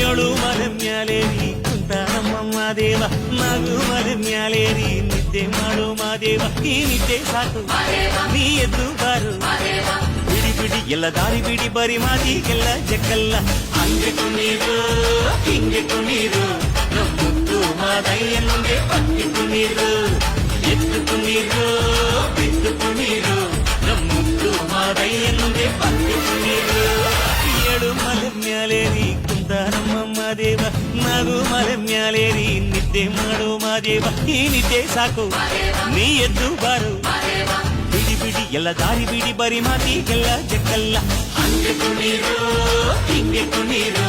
ಏಳು ಮಲೆ ಮ್ಯಾಲೇರಿ ಕುಂತಾರಮ್ಮ ಮಾದೇವ ನಗು ಮಲೆ ಮ್ಯಾಲೇರಿ ನಿದ್ದೆ ಮಾಡು ಮಾದೇವ ಈ ನಿದ್ದೆ ಸಾಕು ನೀ ಎದ್ದು ಬಾರು ಬಿಡಿ ಬಿಡಿ ಎಲ್ಲ ದಾರಿ ಬಿಡಿ ಬರಿ ಮಾತಿಗೆಲ್ಲ ಜಕ್ಕಲ್ಲ ಹಂಗೆ ಕುಣೀರು ಹಿಂಗೆ ಕುಣೀರು ಮುತ್ತು ಮಾದಯ್ಯ ಮುಂದೆ ಪಕ್ಕಿ ಕುಣೀರು ಎದ್ದು ಕುಣೀರು ಬಿದ್ದು ಕುಣೀರು ಮುತ್ತು ಮಾದಯ್ಯ ಮುಂದೆ ಪಕ್ಕಿ ಕುಣೀರು ಏಳು ಮಲೆ ಮ್ಯಾಲೇರಿ ಕುಂತಾರಮ್ಮ ಮಾದೇವ ನಗು ಮಲೆ ಮ್ಯಾಲೇರಿ ನಿದ್ದೆ ಮಾಡು ಮಾದೇವ ಈ ನಿದ್ದೆ ಸಾಕು ನೀ ಎದ್ದು ಬಾರು ಬಿಡಿ ಬಿಡಿ ಎಲ್ಲ ದಾರಿ ಬಿಡಿ ಬರಿ ಮಾತಿಗೆಲ್ಲ ಜಕ್ಕಲ್ಲ ಹಂಗೆ ಕುಣೀರು ಹಿಂಗೆ ಕುಣೀರು